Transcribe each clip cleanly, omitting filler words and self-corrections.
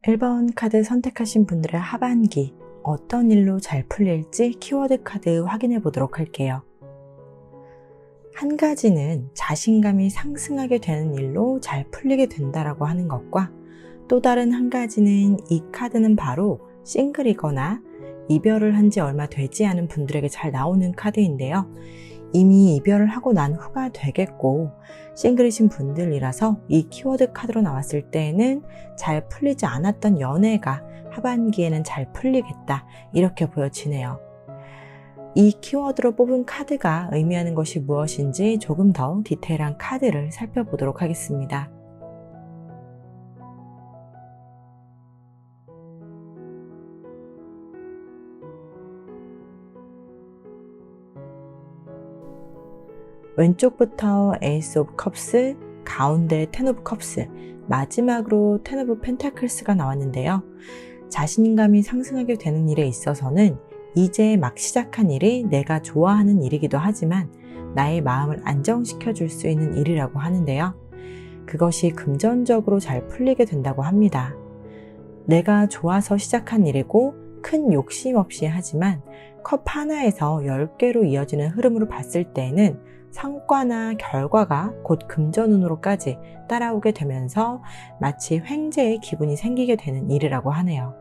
1번 카드 선택하신 분들의 하반기 어떤 일로 잘 풀릴지 키워드 카드 확인해 보도록 할게요. 한 가지는 자신감이 상승하게 되는 일로 잘 풀리게 된다라고 하는 것과, 또 다른 한 가지는 이 카드는 바로 싱글이거나 이별을 한 지 얼마 되지 않은 분들에게 잘 나오는 카드인데요. 이미 이별을 하고 난 후가 되겠고 싱글이신 분들이라서 이 키워드 카드로 나왔을 때에는 잘 풀리지 않았던 연애가 하반기에는 잘 풀리겠다, 이렇게 보여지네요. 이 키워드로 뽑은 카드가 의미하는 것이 무엇인지 조금 더 디테일한 카드를 살펴보도록 하겠습니다. 왼쪽부터 에이스 오브 컵스, 가운데 텐 오브 컵스, 마지막으로 텐 오브 펜타클스가 나왔는데요. 자신감이 상승하게 되는 일에 있어서는 이제 막 시작한 일이 내가 좋아하는 일이기도 하지만 나의 마음을 안정시켜 줄 수 있는 일이라고 하는데요. 그것이 금전적으로 잘 풀리게 된다고 합니다. 내가 좋아서 시작한 일이고 큰 욕심 없이 하지만 컵 하나에서 10개로 이어지는 흐름으로 봤을 때는 성과나 결과가 곧 금전운으로까지 따라오게 되면서 마치 횡재의 기분이 생기게 되는 일이라고 하네요.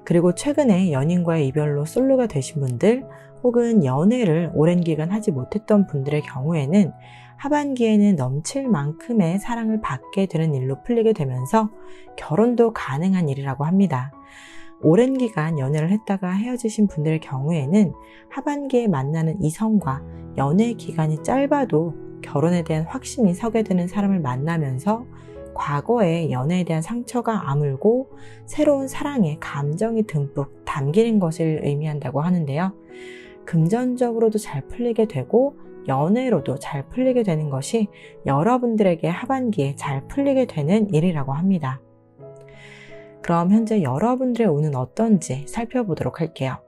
그리고 최근에 연인과의 이별로 솔로가 되신 분들, 혹은 연애를 오랜 기간 하지 못했던 분들의 경우에는 하반기에는 넘칠 만큼의 사랑을 받게 되는 일로 풀리게 되면서 결혼도 가능한 일이라고 합니다. 오랜 기간 연애를 했다가 헤어지신 분들의 경우에는 하반기에 만나는 이성과 연애 기간이 짧아도 결혼에 대한 확신이 서게 되는 사람을 만나면서 과거의 연애에 대한 상처가 아물고 새로운 사랑의 감정이 듬뿍 담기는 것을 의미한다고 하는데요. 금전적으로도 잘 풀리게 되고 연애로도 잘 풀리게 되는 것이 여러분들에게 하반기에 잘 풀리게 되는 일이라고 합니다. 그럼 현재 여러분들의 운은 어떤지 살펴보도록 할게요.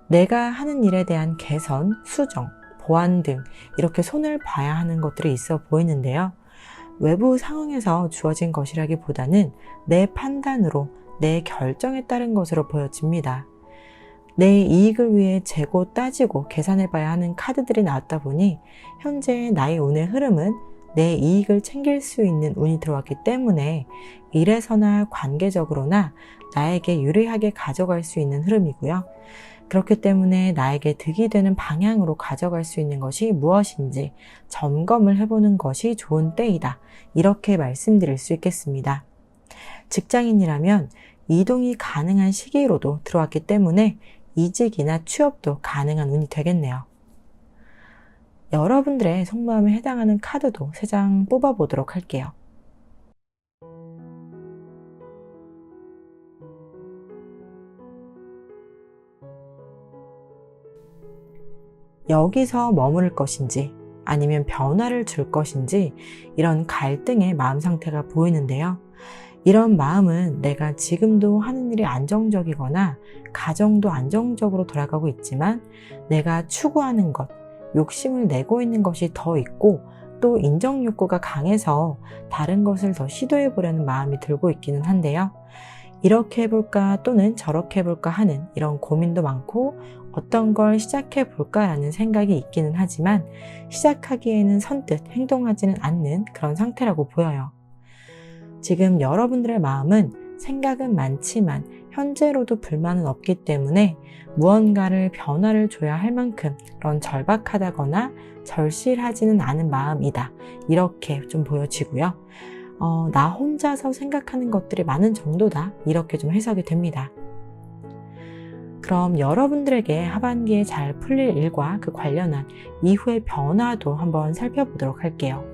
내가 하는 일에 대한 개선, 수정, 보완 등 이렇게 손을 봐야 하는 것들이 있어 보이는데요. 외부 상황에서 주어진 것이라기보다는 내 판단으로, 내 결정에 따른 것으로 보여집니다. 내 이익을 위해 재고 따지고 계산해 봐야 하는 카드들이 나왔다 보니 현재 나의 운의 흐름은 내 이익을 챙길 수 있는 운이 들어왔기 때문에 일에서나 관계적으로나 나에게 유리하게 가져갈 수 있는 흐름이고요. 그렇기 때문에 나에게 득이 되는 방향으로 가져갈 수 있는 것이 무엇인지 점검을 해보는 것이 좋은 때이다, 이렇게 말씀드릴 수 있겠습니다. 직장인이라면 이동이 가능한 시기로도 들어왔기 때문에 이직이나 취업도 가능한 운이 되겠네요. 여러분들의 속마음에 해당하는 카드도 3장 뽑아보도록 할게요. 여기서 머무를 것인지 아니면 변화를 줄 것인지 이런 갈등의 마음 상태가 보이는데요. 이런 마음은 내가 지금도 하는 일이 안정적이거나 가정도 안정적으로 돌아가고 있지만 내가 추구하는 것, 욕심을 내고 있는 것이 더 있고 또 인정 욕구가 강해서 다른 것을 더 시도해 보려는 마음이 들고 있기는 한데요. 이렇게 해볼까 또는 저렇게 해볼까 하는 이런 고민도 많고 어떤 걸 시작해 볼까라는 생각이 있기는 하지만 시작하기에는 선뜻 행동하지는 않는 그런 상태라고 보여요. 지금 여러분들의 마음은 생각은 많지만 현재로도 불만은 없기 때문에 무언가를 변화를 줘야 할 만큼 그런 절박하다거나 절실하지는 않은 마음이다, 이렇게 좀 보여지고요. 나 혼자서 생각하는 것들이 많은 정도다, 이렇게 좀 해석이 됩니다. 그럼 여러분들에게 하반기에 잘 풀릴 일과 그 관련한 이후의 변화도 한번 살펴보도록 할게요.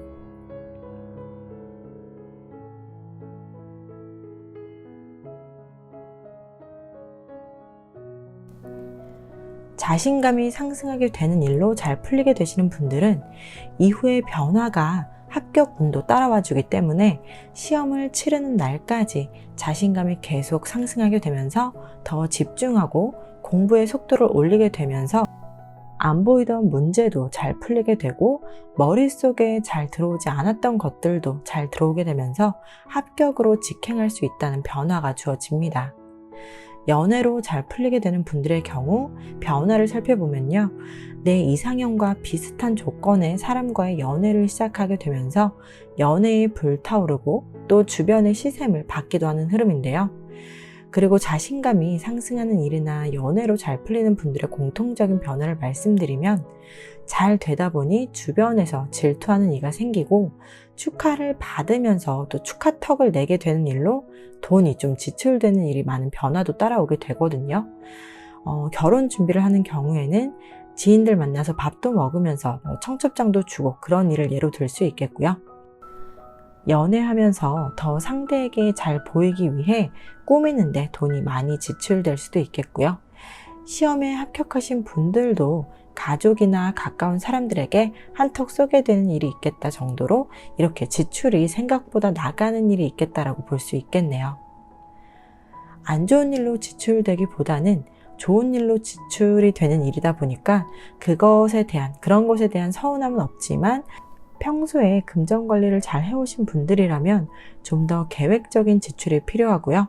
자신감이 상승하게 되는 일로 잘 풀리게 되시는 분들은 이후의 변화가 합격운도 따라와 주기 때문에 시험을 치르는 날까지 자신감이 계속 상승하게 되면서 더 집중하고 공부의 속도를 올리게 되면서 안 보이던 문제도 잘 풀리게 되고 머릿속에 잘 들어오지 않았던 것들도 잘 들어오게 되면서 합격으로 직행할 수 있다는 변화가 주어집니다. 연애로 잘 풀리게 되는 분들의 경우 변화를 살펴보면요. 내 이상형과 비슷한 조건의 사람과의 연애를 시작하게 되면서 연애에 불타오르고 또 주변의 시샘을 받기도 하는 흐름인데요. 그리고 자신감이 상승하는 일이나 연애로 잘 풀리는 분들의 공통적인 변화를 말씀드리면 잘 되다 보니 주변에서 질투하는 이가 생기고 축하를 받으면서 또 축하턱을 내게 되는 일로 돈이 좀 지출되는 일이 많은 변화도 따라오게 되거든요. 결혼 준비를 하는 경우에는 지인들 만나서 밥도 먹으면서 청첩장도 주고 그런 일을 예로 들 수 있겠고요. 연애하면서 더 상대에게 잘 보이기 위해 꾸미는데 돈이 많이 지출될 수도 있겠고요. 시험에 합격하신 분들도 가족이나 가까운 사람들에게 한턱 쏘게 되는 일이 있겠다 정도로 이렇게 지출이 생각보다 나가는 일이 있겠다라고 볼 수 있겠네요. 안 좋은 일로 지출되기보다는 좋은 일로 지출이 되는 일이다 보니까 그런 것에 대한 서운함은 없지만 평소에 금전 관리를 잘 해오신 분들이라면 좀 더 계획적인 지출이 필요하고요.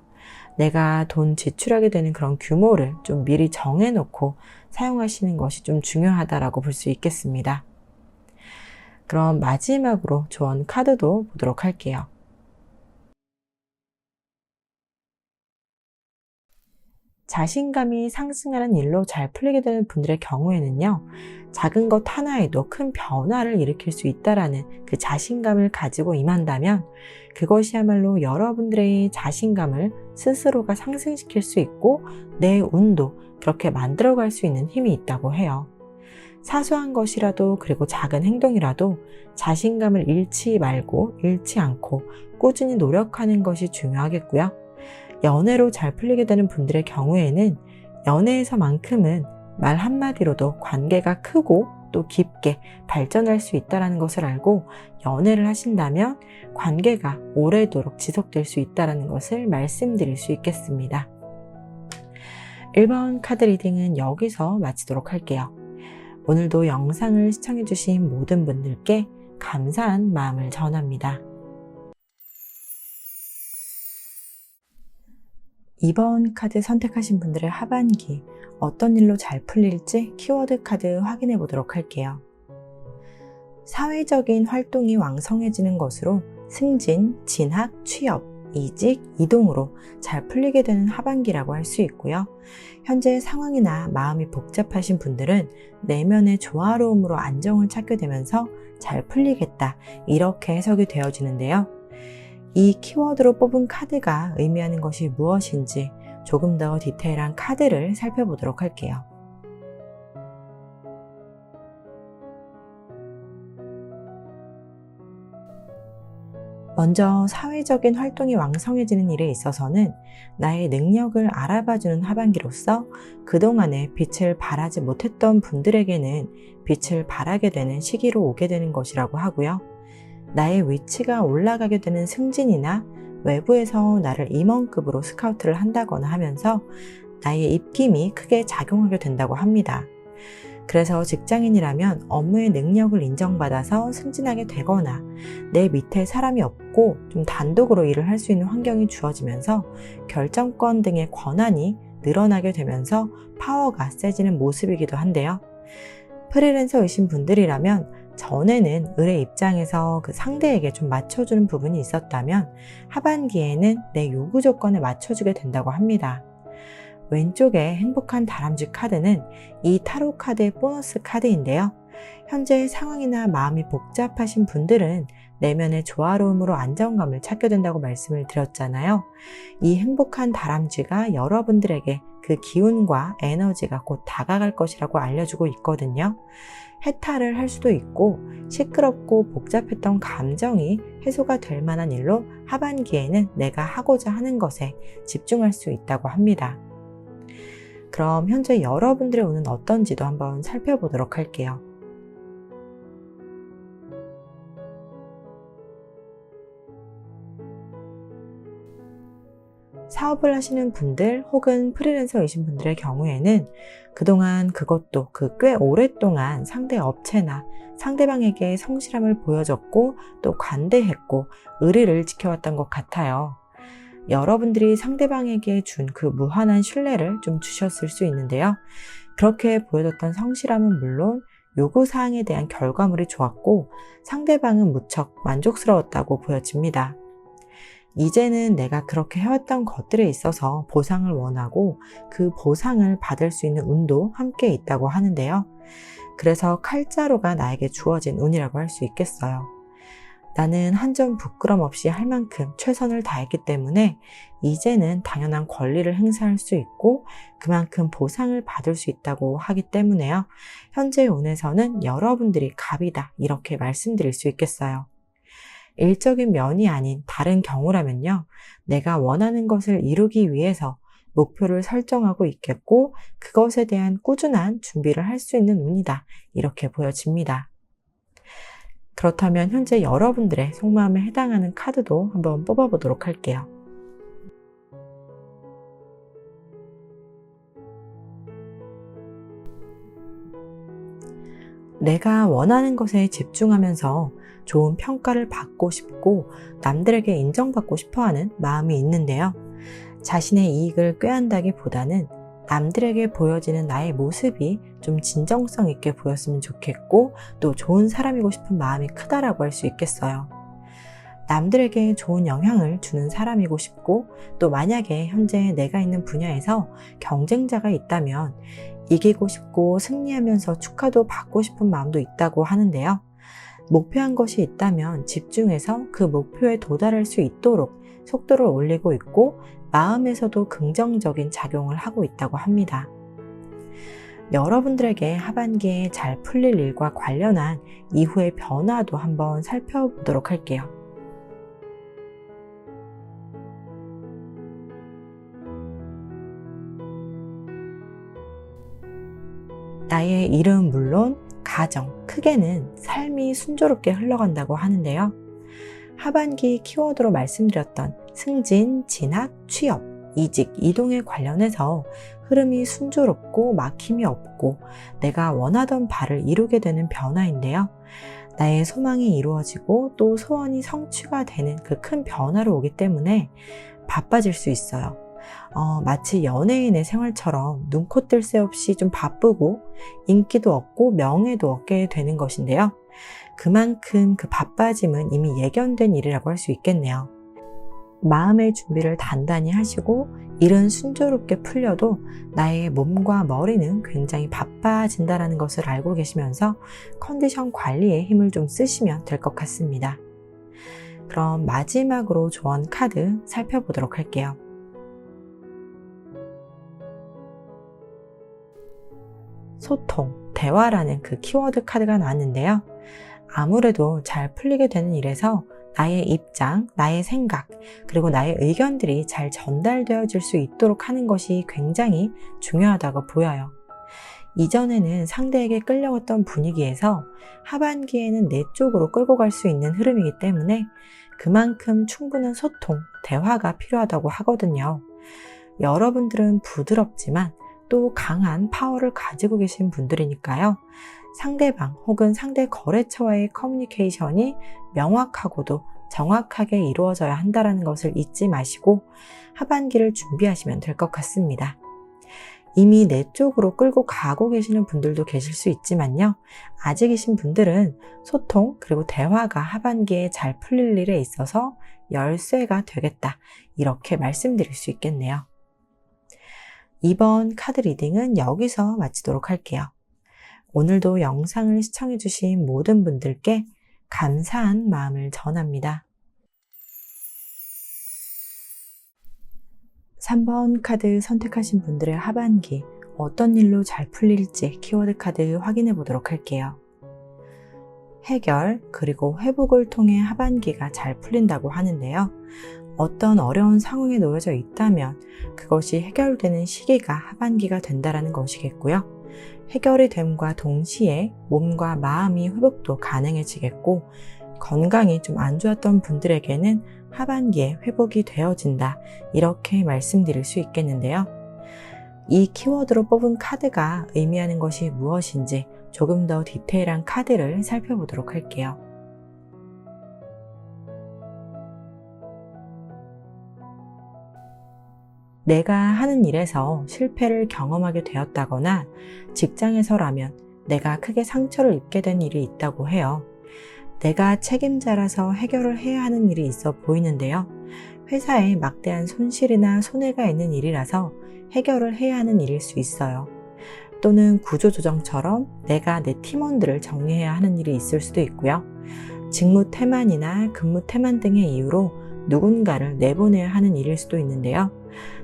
내가 돈 지출하게 되는 그런 규모를 좀 미리 정해놓고 사용하시는 것이 좀 중요하다라고 볼 수 있겠습니다. 그럼 마지막으로 조언 카드도 보도록 할게요. 자신감이 상승하는 일로 잘 풀리게 되는 분들의 경우에는요, 작은 것 하나에도 큰 변화를 일으킬 수 있다라는 그 자신감을 가지고 임한다면 그것이야말로 여러분들의 자신감을 스스로가 상승시킬 수 있고 내 운도 그렇게 만들어갈 수 있는 힘이 있다고 해요. 사소한 것이라도 그리고 작은 행동이라도 자신감을 잃지 않고 꾸준히 노력하는 것이 중요하겠고요. 연애로 잘 풀리게 되는 분들의 경우에는 연애에서만큼은 말 한마디로도 관계가 크고 또 깊게 발전할 수 있다는 것을 알고 연애를 하신다면 관계가 오래도록 지속될 수 있다는 것을 말씀드릴 수 있겠습니다. 1번 카드 리딩은 여기서 마치도록 할게요. 오늘도 영상을 시청해주신 모든 분들께 감사한 마음을 전합니다. 2번 카드 선택하신 분들의 하반기 어떤 일로 잘 풀릴지 키워드 카드 확인해 보도록 할게요. 사회적인 활동이 왕성해지는 것으로 승진, 진학, 취업, 이직, 이동으로 잘 풀리게 되는 하반기라고 할 수 있고요. 현재 상황이나 마음이 복잡하신 분들은 내면의 조화로움으로 안정을 찾게 되면서 잘 풀리겠다, 이렇게 해석이 되어지는데요. 이 키워드로 뽑은 카드가 의미하는 것이 무엇인지 조금 더 디테일한 카드를 살펴보도록 할게요. 먼저 사회적인 활동이 왕성해지는 일에 있어서는 나의 능력을 알아봐주는 하반기로서 그동안에 빛을 발하지 못했던 분들에게는 빛을 발하게 되는 시기로 오게 되는 것이라고 하고요. 나의 위치가 올라가게 되는 승진이나 외부에서 나를 임원급으로 스카우트를 한다거나 하면서 나의 입김이 크게 작용하게 된다고 합니다. 그래서 직장인이라면 업무의 능력을 인정받아서 승진하게 되거나 내 밑에 사람이 없고 좀 단독으로 일을 할 수 있는 환경이 주어지면서 결정권 등의 권한이 늘어나게 되면서 파워가 세지는 모습이기도 한데요. 프리랜서이신 분들이라면 전에는 을의 입장에서 그 상대에게 좀 맞춰주는 부분이 있었다면 하반기에는 내 요구 조건에 맞춰주게 된다고 합니다. 왼쪽에 행복한 다람쥐 카드는 이 타로 카드의 보너스 카드인데요. 현재 상황이나 마음이 복잡하신 분들은 내면의 조화로움으로 안정감을 찾게 된다고 말씀을 드렸잖아요. 이 행복한 다람쥐가 여러분들에게 그 기운과 에너지가 곧 다가갈 것이라고 알려주고 있거든요. 해탈을 할 수도 있고 시끄럽고 복잡했던 감정이 해소가 될 만한 일로 하반기에는 내가 하고자 하는 것에 집중할 수 있다고 합니다. 그럼 현재 여러분들의 운은 어떤지도 한번 살펴보도록 할게요. 사업을 하시는 분들 혹은 프리랜서이신 분들의 경우에는 그동안 그것도 꽤 오랫동안 상대 업체나 상대방에게 성실함을 보여줬고 또 관대했고 의리를 지켜왔던 것 같아요. 여러분들이 상대방에게 준 그 무한한 신뢰를 좀 주셨을 수 있는데요. 그렇게 보여줬던 성실함은 물론 요구사항에 대한 결과물이 좋았고 상대방은 무척 만족스러웠다고 보여집니다. 이제는 내가 그렇게 해왔던 것들에 있어서 보상을 원하고 그 보상을 받을 수 있는 운도 함께 있다고 하는데요. 그래서 칼자루가 나에게 주어진 운이라고 할 수 있겠어요. 나는 한 점 부끄럼 없이 할 만큼 최선을 다했기 때문에 이제는 당연한 권리를 행사할 수 있고 그만큼 보상을 받을 수 있다고 하기 때문에요. 현재 운에서는 여러분들이 갑이다 이렇게 말씀드릴 수 있겠어요. 일적인 면이 아닌 다른 경우라면요. 내가 원하는 것을 이루기 위해서 목표를 설정하고 있겠고 그것에 대한 꾸준한 준비를 할 수 있는 운이다 이렇게 보여집니다. 그렇다면 현재 여러분들의 속마음에 해당하는 카드도 한번 뽑아보도록 할게요. 내가 원하는 것에 집중하면서 좋은 평가를 받고 싶고 남들에게 인정받고 싶어하는 마음이 있는데요. 자신의 이익을 꾀한다기보다는 남들에게 보여지는 나의 모습이 좀 진정성 있게 보였으면 좋겠고 또 좋은 사람이고 싶은 마음이 크다라고 할 수 있겠어요. 남들에게 좋은 영향을 주는 사람이고 싶고 또 만약에 현재 내가 있는 분야에서 경쟁자가 있다면 이기고 싶고 승리하면서 축하도 받고 싶은 마음도 있다고 하는데요. 목표한 것이 있다면 집중해서 그 목표에 도달할 수 있도록 속도를 올리고 있고 마음에서도 긍정적인 작용을 하고 있다고 합니다. 여러분들에게 하반기에 잘 풀릴 일과 관련한 이후의 변화도 한번 살펴보도록 할게요. 나의 일은 물론 가정, 크게는 삶이 순조롭게 흘러간다고 하는데요. 하반기 키워드로 말씀드렸던 승진, 진학, 취업, 이직, 이동에 관련해서 흐름이 순조롭고 막힘이 없고 내가 원하던 바를 이루게 되는 변화인데요. 나의 소망이 이루어지고 또 소원이 성취가 되는 그 큰 변화로 오기 때문에 바빠질 수 있어요. 마치 연예인의 생활처럼 눈코 뜰 새 없이 좀 바쁘고 인기도 얻고 명예도 얻게 되는 것인데요. 그만큼 그 바빠짐은 이미 예견된 일이라고 할 수 있겠네요. 마음의 준비를 단단히 하시고 일은 순조롭게 풀려도 나의 몸과 머리는 굉장히 바빠진다는 것을 알고 계시면서 컨디션 관리에 힘을 좀 쓰시면 될 것 같습니다. 그럼 마지막으로 조언 카드 살펴보도록 할게요. 소통, 대화라는 그 키워드 카드가 나왔는데요. 아무래도 잘 풀리게 되는 일에서 나의 입장, 나의 생각, 그리고 나의 의견들이 잘 전달되어질 수 있도록 하는 것이 굉장히 중요하다고 보여요. 이전에는 상대에게 끌려갔던 분위기에서 하반기에는 내 쪽으로 끌고 갈 수 있는 흐름이기 때문에 그만큼 충분한 소통, 대화가 필요하다고 하거든요. 여러분들은 부드럽지만 또 강한 파워를 가지고 계신 분들이니까요. 상대방 혹은 상대 거래처와의 커뮤니케이션이 명확하고도 정확하게 이루어져야 한다는 것을 잊지 마시고 하반기를 준비하시면 될 것 같습니다. 이미 내 쪽으로 끌고 가고 계시는 분들도 계실 수 있지만요. 아직이신 분들은 소통 그리고 대화가 하반기에 잘 풀릴 일에 있어서 열쇠가 되겠다. 이렇게 말씀드릴 수 있겠네요. 이번 카드 리딩은 여기서 마치도록 할게요. 오늘도 영상을 시청해주신 모든 분들께 감사한 마음을 전합니다. 3번 카드 선택하신 분들의 하반기 어떤 일로 잘 풀릴지 키워드 카드 확인해 보도록 할게요. 해결 그리고 회복을 통해 하반기가 잘 풀린다고 하는데요. 어떤 어려운 상황에 놓여져 있다면 그것이 해결되는 시기가 하반기가 된다는 것이겠고요. 해결이 됨과 동시에 몸과 마음이 회복도 가능해지겠고 건강이 좀 안 좋았던 분들에게는 하반기에 회복이 되어진다. 이렇게 말씀드릴 수 있겠는데요. 이 키워드로 뽑은 카드가 의미하는 것이 무엇인지 조금 더 디테일한 카드를 살펴보도록 할게요. 내가 하는 일에서 실패를 경험하게 되었다거나 직장에서라면 내가 크게 상처를 입게 된 일이 있다고 해요. 내가 책임자라서 해결을 해야 하는 일이 있어 보이는데요. 회사에 막대한 손실이나 손해가 있는 일이라서 해결을 해야 하는 일일 수 있어요. 또는 구조조정처럼 내가 내 팀원들을 정리해야 하는 일이 있을 수도 있고요. 직무 태만이나 근무 태만 등의 이유로 누군가를 내보내야 하는 일일 수도 있는데요.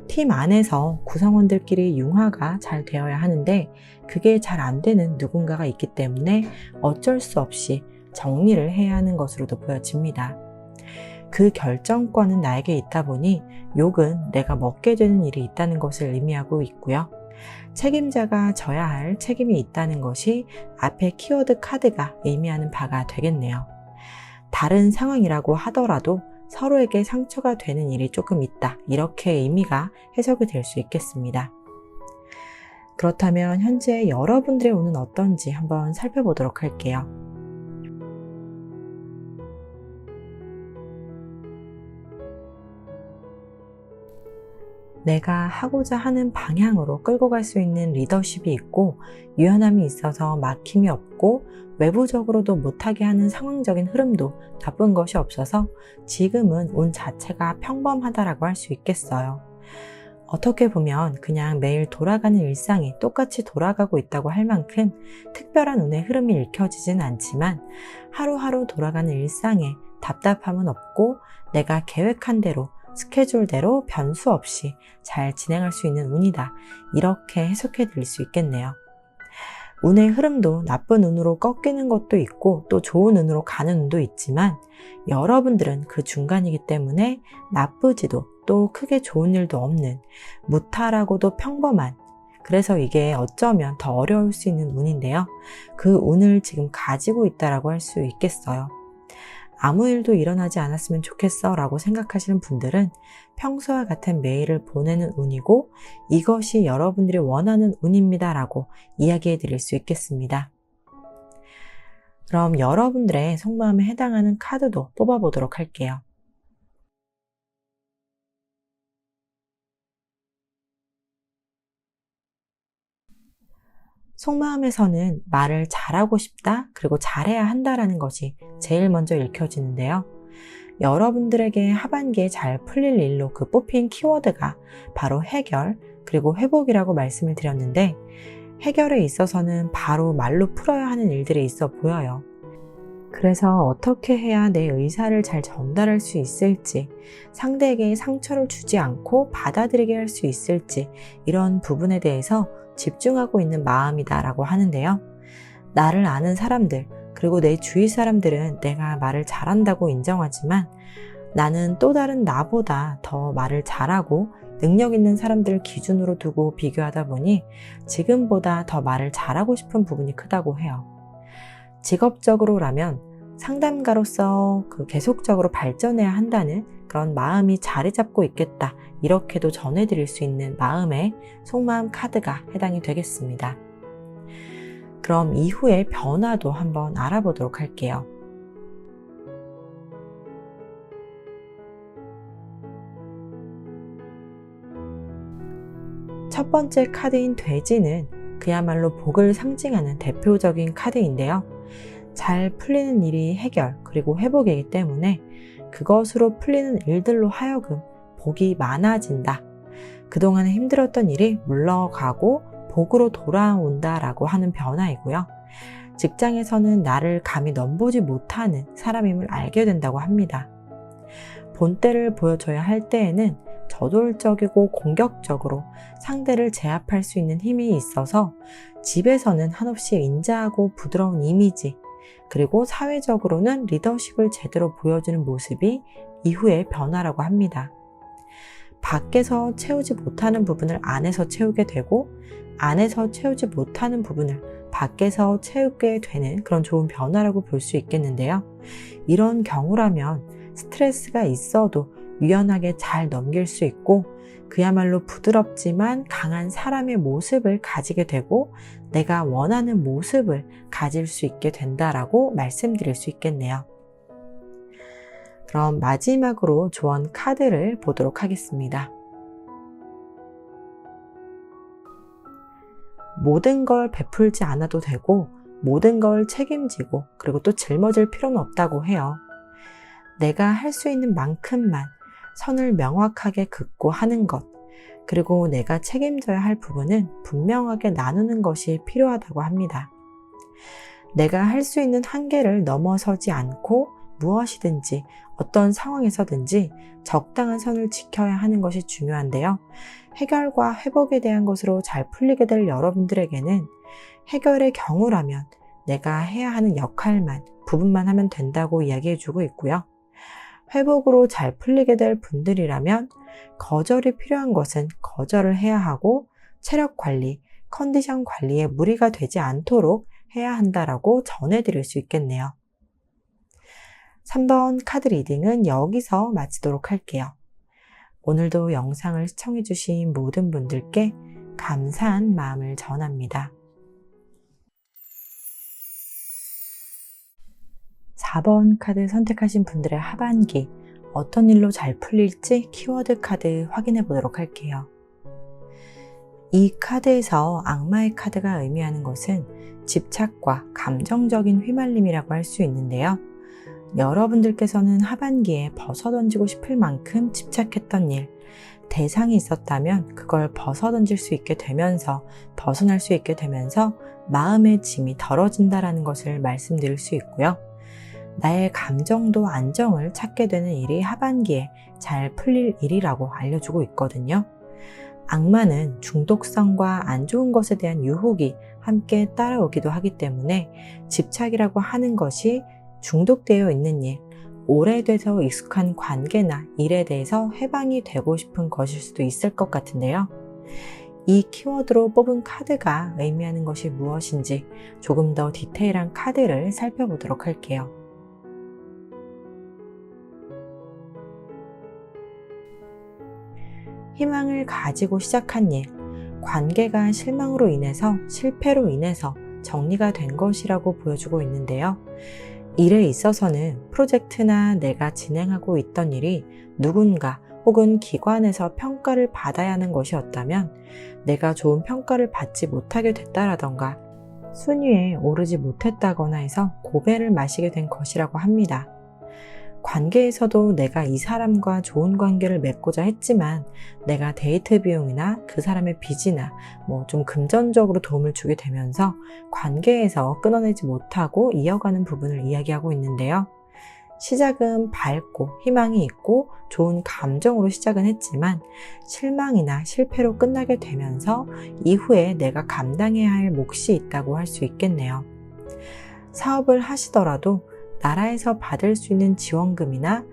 팀 안에서 구성원들끼리 융화가 잘 되어야 하는데 그게 잘 안 되는 누군가가 있기 때문에 어쩔 수 없이 정리를 해야 하는 것으로도 보여집니다. 그 결정권은 나에게 있다 보니 욕은 내가 먹게 되는 일이 있다는 것을 의미하고 있고요. 책임자가 져야 할 책임이 있다는 것이 앞에 키워드 카드가 의미하는 바가 되겠네요. 다른 상황이라고 하더라도 서로에게 상처가 되는 일이 조금 있다. 이렇게 의미가 해석이 될 수 있겠습니다. 그렇다면 현재 여러분들의 운은 어떤지 한번 살펴보도록 할게요. 내가 하고자 하는 방향으로 끌고 갈 수 있는 리더십이 있고 유연함이 있어서 막힘이 없고 외부적으로도 못하게 하는 상황적인 흐름도 나쁜 것이 없어서 지금은 운 자체가 평범하다라고 할 수 있겠어요. 어떻게 보면 그냥 매일 돌아가는 일상이 똑같이 돌아가고 있다고 할 만큼 특별한 운의 흐름이 읽혀지진 않지만 하루하루 돌아가는 일상에 답답함은 없고 내가 계획한 대로 스케줄대로 변수 없이 잘 진행할 수 있는 운이다. 이렇게 해석해 드릴 수 있겠네요. 운의 흐름도 나쁜 운으로 꺾이는 것도 있고 또 좋은 운으로 가는 운도 있지만 여러분들은 그 중간이기 때문에 나쁘지도 또 크게 좋은 일도 없는 무탈하고도 평범한, 그래서 이게 어쩌면 더 어려울 수 있는 운인데요. 그 운을 지금 가지고 있다라고 할 수 있겠어요. 아무 일도 일어나지 않았으면 좋겠어 라고 생각하시는 분들은 평소와 같은 매일을 보내는 운이고 이것이 여러분들이 원하는 운입니다 라고 이야기해 드릴 수 있겠습니다. 그럼 여러분들의 속마음에 해당하는 카드도 뽑아보도록 할게요. 속마음에서는 말을 잘하고 싶다, 그리고 잘해야 한다라는 것이 제일 먼저 읽혀지는데요. 여러분들에게 하반기에 잘 풀릴 일로 그 뽑힌 키워드가 바로 해결, 그리고 회복이라고 말씀을 드렸는데 해결에 있어서는 바로 말로 풀어야 하는 일들이 있어 보여요. 그래서 어떻게 해야 내 의사를 잘 전달할 수 있을지, 상대에게 상처를 주지 않고 받아들이게 할 수 있을지 이런 부분에 대해서 집중하고 있는 마음이다라고 하는데요. 나를 아는 사람들, 그리고 내 주위 사람들은 내가 말을 잘한다고 인정하지만 나는 또 다른 나보다 더 말을 잘하고 능력 있는 사람들을 기준으로 두고 비교하다 보니 지금보다 더 말을 잘하고 싶은 부분이 크다고 해요. 직업적으로라면 상담가로서 계속적으로 발전해야 한다는 그런 마음이 자리 잡고 있겠다. 이렇게도 전해드릴 수 있는 마음의 속마음 카드가 해당이 되겠습니다. 그럼 이후의 변화도 한번 알아보도록 할게요. 첫 번째 카드인 돼지는 그야말로 복을 상징하는 대표적인 카드인데요. 잘 풀리는 일이 해결 그리고 회복이기 때문에 그것으로 풀리는 일들로 하여금 복이 많아진다. 그동안에 힘들었던 일이 물러가고 복으로 돌아온다라고 하는 변화이고요. 직장에서는 나를 감히 넘보지 못하는 사람임을 알게 된다고 합니다. 본때를 보여줘야 할 때에는 저돌적이고 공격적으로 상대를 제압할 수 있는 힘이 있어서 집에서는 한없이 인자하고 부드러운 이미지, 그리고 사회적으로는 리더십을 제대로 보여주는 모습이 이후의 변화라고 합니다. 밖에서 채우지 못하는 부분을 안에서 채우게 되고 안에서 채우지 못하는 부분을 밖에서 채우게 되는 그런 좋은 변화라고 볼 수 있겠는데요. 이런 경우라면 스트레스가 있어도 유연하게 잘 넘길 수 있고 그야말로 부드럽지만 강한 사람의 모습을 가지게 되고 내가 원하는 모습을 가질 수 있게 된다라고 말씀드릴 수 있겠네요. 그럼 마지막으로 조언 카드를 보도록 하겠습니다. 모든 걸 베풀지 않아도 되고 모든 걸 책임지고 그리고 또 짊어질 필요는 없다고 해요. 내가 할 수 있는 만큼만 선을 명확하게 긋고 하는 것, 그리고 내가 책임져야 할 부분은 분명하게 나누는 것이 필요하다고 합니다. 내가 할 수 있는 한계를 넘어서지 않고 무엇이든지 어떤 상황에서든지 적당한 선을 지켜야 하는 것이 중요한데요. 해결과 회복에 대한 것으로 잘 풀리게 될 여러분들에게는 해결의 경우라면 내가 해야 하는 역할만, 부분만 하면 된다고 이야기해주고 있고요. 회복으로 잘 풀리게 될 분들이라면 거절이 필요한 것은 거절을 해야 하고 체력 관리, 컨디션 관리에 무리가 되지 않도록 해야 한다라고 전해드릴 수 있겠네요. 3번 카드 리딩은 여기서 마치도록 할게요. 오늘도 영상을 시청해주신 모든 분들께 감사한 마음을 전합니다. 4번 카드 선택하신 분들의 하반기 어떤 일로 잘 풀릴지 키워드 카드 확인해 보도록 할게요. 이 카드에서 악마의 카드가 의미하는 것은 집착과 감정적인 휘말림이라고 할 수 있는데요. 여러분들께서는 하반기에 벗어던지고 싶을 만큼 집착했던 일, 대상이 있었다면 그걸 벗어던질 수 있게 되면서 벗어날 수 있게 되면서 마음의 짐이 덜어진다는 것을 말씀드릴 수 있고요. 나의 감정도 안정을 찾게 되는 일이 하반기에 잘 풀릴 일이라고 알려주고 있거든요. 악마는 중독성과 안 좋은 것에 대한 유혹이 함께 따라오기도 하기 때문에 집착이라고 하는 것이 중독되어 있는 일, 오래돼서 익숙한 관계나 일에 대해서 해방이 되고 싶은 것일 수도 있을 것 같은데요. 이 키워드로 뽑은 카드가 의미하는 것이 무엇인지 조금 더 디테일한 카드를 살펴보도록 할게요. 희망을 가지고 시작한 일, 관계가 실망으로 인해서 실패로 인해서 정리가 된 것이라고 보여주고 있는데요. 일에 있어서는 프로젝트나 내가 진행하고 있던 일이 누군가 혹은 기관에서 평가를 받아야 하는 것이었다면 내가 좋은 평가를 받지 못하게 됐다라던가 순위에 오르지 못했다거나 해서 고배를 마시게 된 것이라고 합니다. 관계에서도 내가 이 사람과 좋은 관계를 맺고자 했지만 내가 데이트 비용이나 그 사람의 빚이나 좀 금전적으로 도움을 주게 되면서 관계에서 끊어내지 못하고 이어가는 부분을 이야기하고 있는데요. 시작은 밝고 희망이 있고 좋은 감정으로 시작은 했지만 실망이나 실패로 끝나게 되면서 이후에 내가 감당해야 할 몫이 있다고 할 수 있겠네요. 사업을 하시더라도 나라에서 받을 수 있는 지원금이나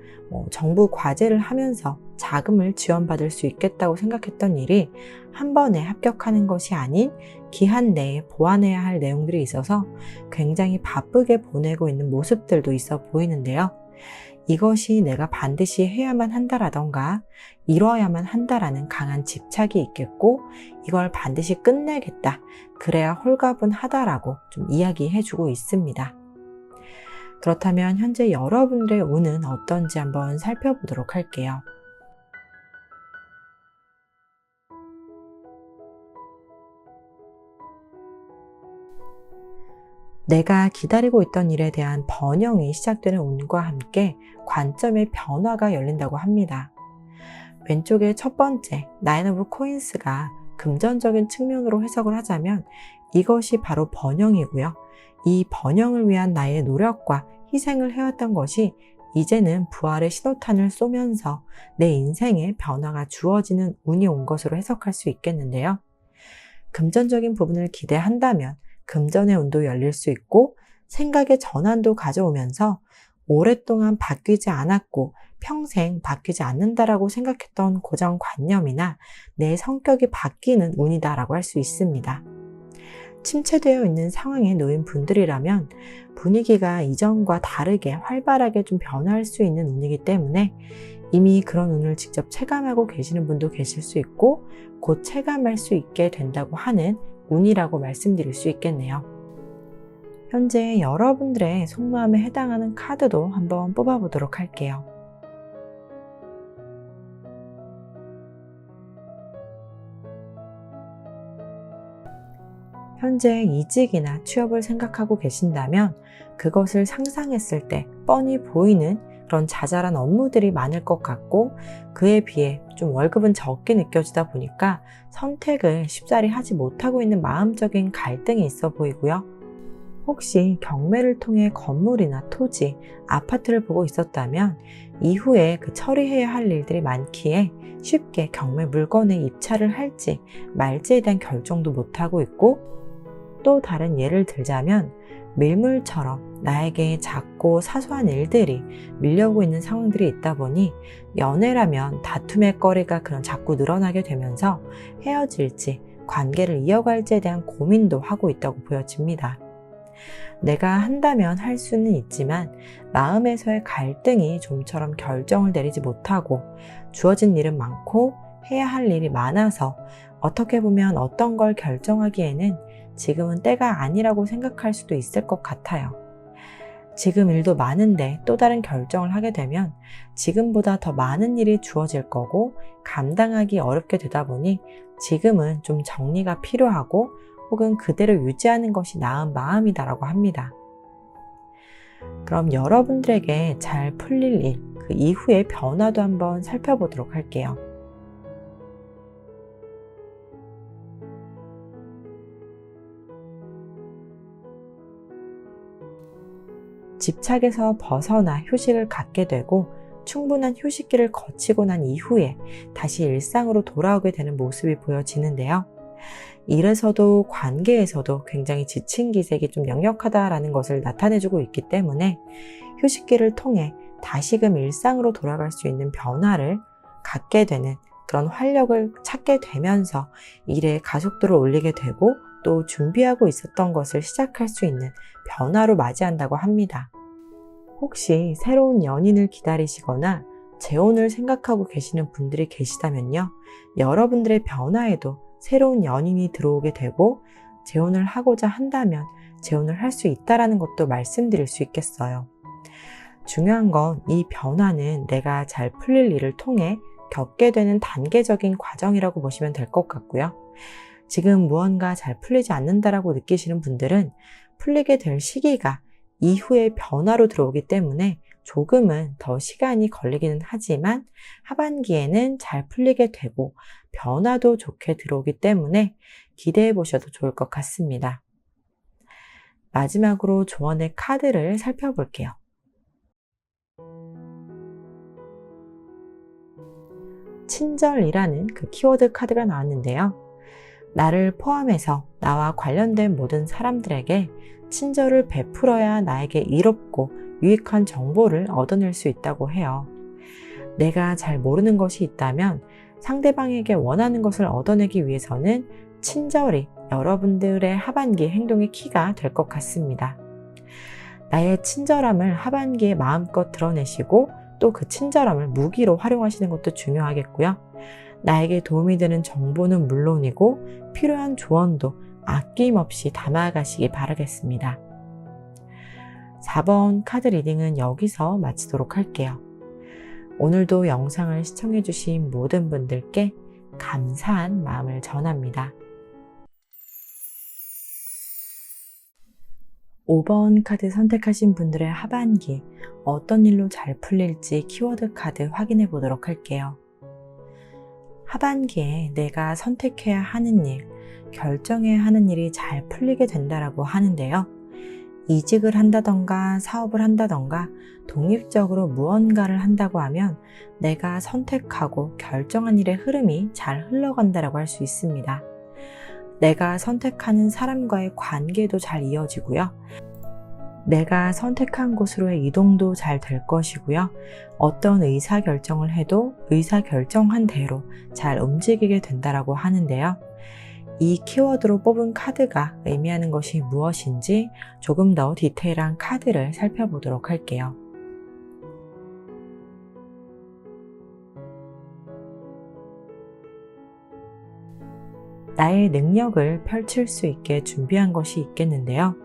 정부 과제를 하면서 자금을 지원받을 수 있겠다고 생각했던 일이 한 번에 합격하는 것이 아닌 기한 내에 보완해야 할 내용들이 있어서 굉장히 바쁘게 보내고 있는 모습들도 있어 보이는데요. 이것이 내가 반드시 해야만 한다라던가 이뤄야만 한다라는 강한 집착이 있겠고 이걸 반드시 끝내겠다, 그래야 홀가분하다라고 좀 이야기해주고 있습니다. 그렇다면 현재 여러분들의 운은 어떤지 한번 살펴보도록 할게요. 내가 기다리고 있던 일에 대한 번영이 시작되는 운과 함께 관점의 변화가 열린다고 합니다. 왼쪽의 첫 번째 나인 오브 코인스가 금전적인 측면으로 해석을 하자면 이것이 바로 번영이고요. 이 번영을 위한 나의 노력과 희생을 해왔던 것이 이제는 부활의 신호탄을 쏘면서 내 인생에 변화가 주어지는 운이 온 것으로 해석할 수 있겠는데요. 금전적인 부분을 기대한다면 금전의 운도 열릴 수 있고 생각의 전환도 가져오면서 오랫동안 바뀌지 않았고 평생 바뀌지 않는다라고 생각했던 고정관념이나 내 성격이 바뀌는 운이다라고 할 수 있습니다. 침체되어 있는 상황에 놓인 분들이라면 분위기가 이전과 다르게 활발하게 좀 변할 수 있는 운이기 때문에 이미 그런 운을 직접 체감하고 계시는 분도 계실 수 있고 곧 체감할 수 있게 된다고 하는 운이라고 말씀드릴 수 있겠네요. 현재 여러분들의 속마음에 해당하는 카드도 한번 뽑아보도록 할게요. 현재 이직이나 취업을 생각하고 계신다면 그것을 상상했을 때 뻔히 보이는 그런 자잘한 업무들이 많을 것 같고 그에 비해 좀 월급은 적게 느껴지다 보니까 선택을 쉽사리 하지 못하고 있는 마음적인 갈등이 있어 보이고요. 혹시 경매를 통해 건물이나 토지, 아파트를 보고 있었다면 이후에 그 처리해야 할 일들이 많기에 쉽게 경매 물건에 입찰을 할지 말지에 대한 결정도 못하고 있고 또 다른 예를 들자면 밀물처럼 나에게 작고 사소한 일들이 밀려오고 있는 상황들이 있다 보니 연애라면 다툼의 거리가 자꾸 늘어나게 되면서 헤어질지 관계를 이어갈지에 대한 고민도 하고 있다고 보여집니다. 내가 한다면 할 수는 있지만 마음에서의 갈등이 좀처럼 결정을 내리지 못하고 주어진 일은 많고 해야 할 일이 많아서 어떻게 보면 어떤 걸 결정하기에는 지금은 때가 아니라고 생각할 수도 있을 것 같아요. 지금 일도 많은데 또 다른 결정을 하게 되면 지금보다 더 많은 일이 주어질 거고 감당하기 어렵게 되다 보니 지금은 좀 정리가 필요하고 혹은 그대로 유지하는 것이 나은 마음이다라고 합니다. 그럼 여러분들에게 잘 풀릴 일, 그 이후의 변화도 한번 살펴보도록 할게요. 집착에서 벗어나 휴식을 갖게 되고 충분한 휴식기를 거치고 난 이후에 다시 일상으로 돌아오게 되는 모습이 보여지는데요. 일에서도 관계에서도 굉장히 지친 기색이 좀 역력하다라는 것을 나타내주고 있기 때문에 휴식기를 통해 다시금 일상으로 돌아갈 수 있는 변화를 갖게 되는 그런 활력을 찾게 되면서 일의 가속도를 올리게 되고 또 준비하고 있었던 것을 시작할 수 있는 변화로 맞이한다고 합니다. 혹시 새로운 연인을 기다리시거나 재혼을 생각하고 계시는 분들이 계시다면요. 여러분들의 변화에도 새로운 연인이 들어오게 되고 재혼을 하고자 한다면 재혼을 할 수 있다는 것도 말씀드릴 수 있겠어요. 중요한 건 이 변화는 내가 잘 풀릴 일을 통해 겪게 되는 단계적인 과정이라고 보시면 될 것 같고요. 지금 무언가 잘 풀리지 않는다라고 느끼시는 분들은 풀리게 될 시기가 이후의 변화로 들어오기 때문에 조금은 더 시간이 걸리기는 하지만 하반기에는 잘 풀리게 되고 변화도 좋게 들어오기 때문에 기대해 보셔도 좋을 것 같습니다. 마지막으로 조언의 카드를 살펴볼게요. 친절이라는 그 키워드 카드가 나왔는데요. 나를 포함해서 나와 관련된 모든 사람들에게 친절을 베풀어야 나에게 이롭고 유익한 정보를 얻어낼 수 있다고 해요. 내가 잘 모르는 것이 있다면 상대방에게 원하는 것을 얻어내기 위해서는 친절이 여러분들의 하반기 행동의 키가 될 것 같습니다. 나의 친절함을 하반기에 마음껏 드러내시고 또 그 친절함을 무기로 활용하시는 것도 중요하겠고요. 나에게 도움이 되는 정보는 물론이고 필요한 조언도 아낌없이 담아가시기 바라겠습니다. 4번 카드 리딩은 여기서 마치도록 할게요. 오늘도 영상을 시청해주신 모든 분들께 감사한 마음을 전합니다. 5번 카드 선택하신 분들의 하반기 어떤 일로 잘 풀릴지 키워드 카드 확인해 보도록 할게요. 하반기에 내가 선택해야 하는 일, 결정해야 하는 일이 잘 풀리게 된다라고 하는데요. 이직을 한다던가 사업을 한다던가 독립적으로 무언가를 한다고 하면 내가 선택하고 결정한 일의 흐름이 잘 흘러간다라고 할 수 있습니다. 내가 선택하는 사람과의 관계도 잘 이어지고요. 내가 선택한 곳으로의 이동도 잘 될 것이고요. 어떤 의사결정을 해도 의사결정한 대로 잘 움직이게 된다라고 하는데요. 이 키워드로 뽑은 카드가 의미하는 것이 무엇인지 조금 더 디테일한 카드를 살펴보도록 할게요. 나의 능력을 펼칠 수 있게 준비한 것이 있겠는데요.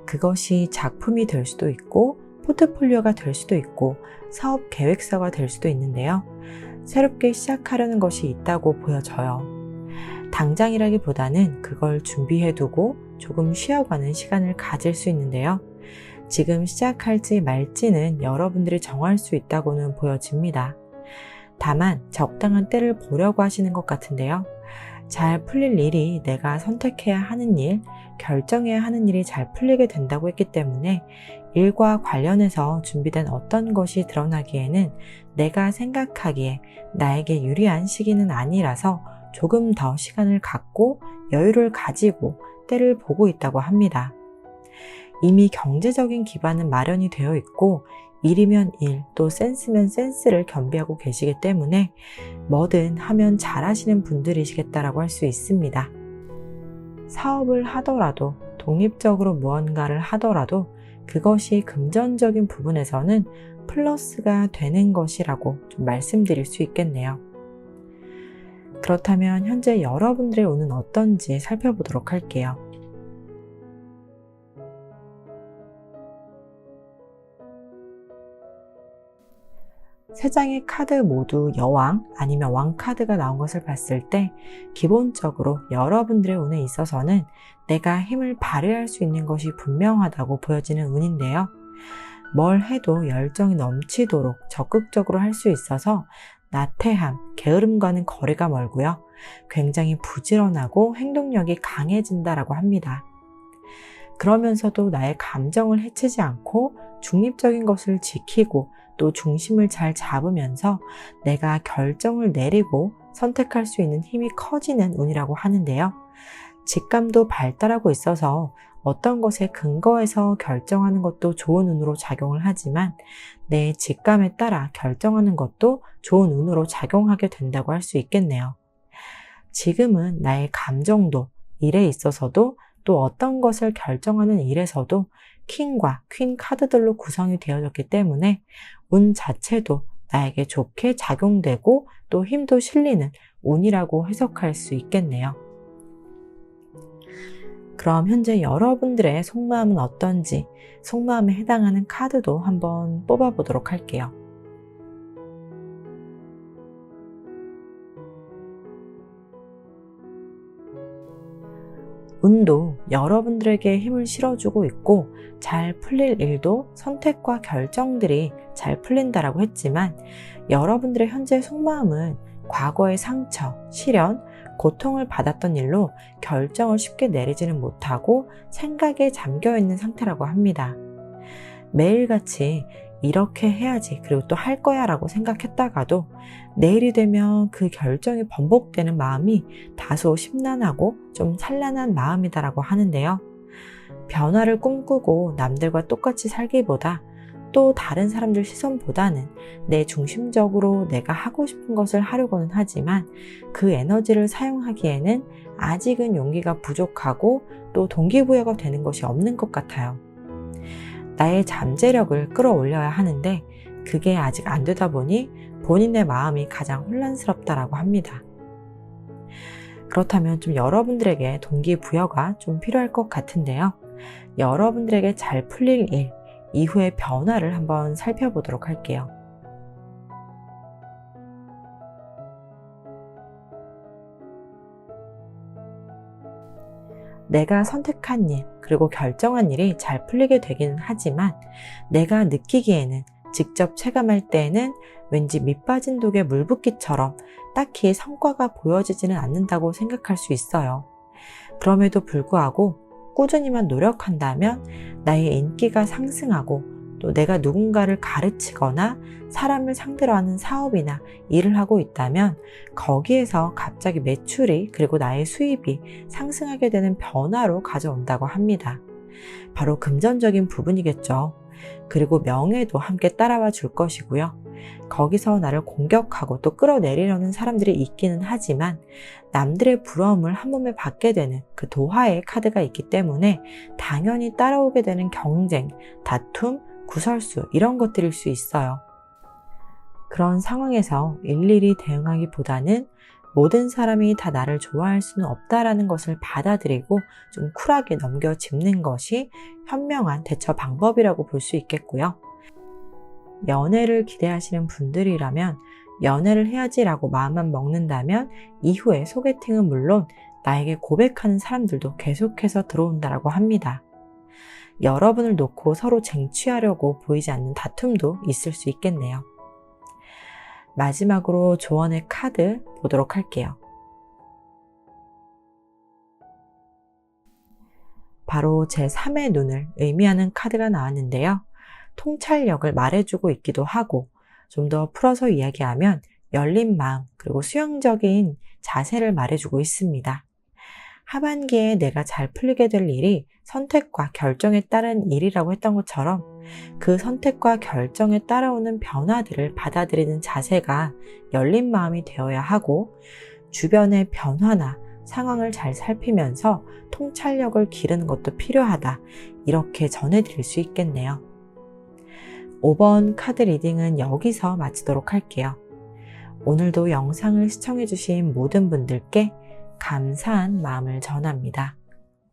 그것이 작품이 될 수도 있고, 포트폴리오가 될 수도 있고, 사업 계획서가 될 수도 있는데요. 새롭게 시작하려는 것이 있다고 보여져요. 당장이라기보다는 그걸 준비해두고 조금 쉬어가는 시간을 가질 수 있는데요. 지금 시작할지 말지는 여러분들이 정할 수 있다고는 보여집니다. 다만 적당한 때를 보려고 하시는 것 같은데요. 잘 풀릴 일이 내가 선택해야 하는 일, 결정해야 하는 일이 잘 풀리게 된다고 했기 때문에 일과 관련해서 준비된 어떤 것이 드러나기에는 내가 생각하기에 나에게 유리한 시기는 아니라서 조금 더 시간을 갖고 여유를 가지고 때를 보고 있다고 합니다. 이미 경제적인 기반은 마련이 되어 있고 일이면 일, 또 센스면 센스를 겸비하고 계시기 때문에 뭐든 하면 잘하시는 분들이시겠다라고 할 수 있습니다. 사업을 하더라도 독립적으로 무언가를 하더라도 그것이 금전적인 부분에서는 플러스가 되는 것이라고 좀 말씀드릴 수 있겠네요. 그렇다면 현재 여러분들의 운은 어떤지 살펴보도록 할게요. 세 장의 카드 모두 여왕 아니면 왕 카드가 나온 것을 봤을 때 기본적으로 여러분들의 운에 있어서는 내가 힘을 발휘할 수 있는 것이 분명하다고 보여지는 운인데요. 뭘 해도 열정이 넘치도록 적극적으로 할 수 있어서 나태함, 게으름과는 거리가 멀고요. 굉장히 부지런하고 행동력이 강해진다라고 합니다. 그러면서도 나의 감정을 해치지 않고 중립적인 것을 지키고 또 중심을 잘 잡으면서 내가 결정을 내리고 선택할 수 있는 힘이 커지는 운이라고 하는데요. 직감도 발달하고 있어서 어떤 것에 근거해서 결정하는 것도 좋은 운으로 작용을 하지만 내 직감에 따라 결정하는 것도 좋은 운으로 작용하게 된다고 할 수 있겠네요. 지금은 나의 감정도 일에 있어서도 또 어떤 것을 결정하는 일에서도 킹과 퀸 카드들로 구성이 되어졌기 때문에 운 자체도 나에게 좋게 작용되고 또 힘도 실리는 운이라고 해석할 수 있겠네요. 그럼 현재 여러분들의 속마음은 어떤지 속마음에 해당하는 카드도 한번 뽑아보도록 할게요. 운도 여러분들에게 힘을 실어주고 있고 잘 풀릴 일도 선택과 결정들이 잘 풀린다라고 했지만 여러분들의 현재 속마음은 과거의 상처, 시련, 고통을 받았던 일로 결정을 쉽게 내리지는 못하고 생각에 잠겨있는 상태라고 합니다. 매일같이 이렇게 해야지 그리고 또 할 거야 라고 생각했다가도 내일이 되면 그 결정이 번복되는 마음이 다소 심란하고 좀 찬란한 마음이다라고 하는데요. 변화를 꿈꾸고 남들과 똑같이 살기보다 또 다른 사람들 시선보다는 내 중심적으로 내가 하고 싶은 것을 하려고는 하지만 그 에너지를 사용하기에는 아직은 용기가 부족하고 또 동기부여가 되는 것이 없는 것 같아요. 나의 잠재력을 끌어올려야 하는데 그게 아직 안 되다 보니 본인의 마음이 가장 혼란스럽다라고 합니다. 그렇다면 좀 여러분들에게 동기부여가 좀 필요할 것 같은데요. 여러분들에게 잘 풀릴 일, 이후의 변화를 한번 살펴보도록 할게요. 내가 선택한 일, 그리고 결정한 일이 잘 풀리게 되기는 하지만 내가 느끼기에는 직접 체감할 때에는 왠지 밑빠진 독에 물 붓기처럼 딱히 성과가 보여지지는 않는다고 생각할 수 있어요. 그럼에도 불구하고 꾸준히만 노력한다면 나의 인기가 상승하고 또 내가 누군가를 가르치거나 사람을 상대로 하는 사업이나 일을 하고 있다면 거기에서 갑자기 매출이 그리고 나의 수입이 상승하게 되는 변화로 가져온다고 합니다. 바로 금전적인 부분이겠죠. 그리고 명예도 함께 따라와 줄 것이고요. 거기서 나를 공격하고 또 끌어내리려는 사람들이 있기는 하지만 남들의 부러움을 한 몸에 받게 되는 그 도화의 카드가 있기 때문에 당연히 따라오게 되는 경쟁, 다툼, 구설수 이런 것들일 수 있어요. 그런 상황에서 일일이 대응하기보다는 모든 사람이 다 나를 좋아할 수는 없다라는 것을 받아들이고 좀 쿨하게 넘겨짚는 것이 현명한 대처 방법이라고 볼 수 있겠고요. 연애를 기대하시는 분들이라면 연애를 해야지라고 마음만 먹는다면 이후에 소개팅은 물론 나에게 고백하는 사람들도 계속해서 들어온다라고 합니다. 여러분을 놓고 서로 쟁취하려고 보이지 않는 다툼도 있을 수 있겠네요. 마지막으로 조언의 카드 보도록 할게요. 바로 제3의 눈을 의미하는 카드가 나왔는데요. 통찰력을 말해주고 있기도 하고 좀 더 풀어서 이야기하면 열린 마음 그리고 수용적인 자세를 말해주고 있습니다. 하반기에 내가 잘 풀리게 될 일이 선택과 결정에 따른 일이라고 했던 것처럼 그 선택과 결정에 따라오는 변화들을 받아들이는 자세가 열린 마음이 되어야 하고 주변의 변화나 상황을 잘 살피면서 통찰력을 기르는 것도 필요하다. 이렇게 전해드릴 수 있겠네요. 5번 카드 리딩은 여기서 마치도록 할게요. 오늘도 영상을 시청해주신 모든 분들께 감사한 마음을 전합니다.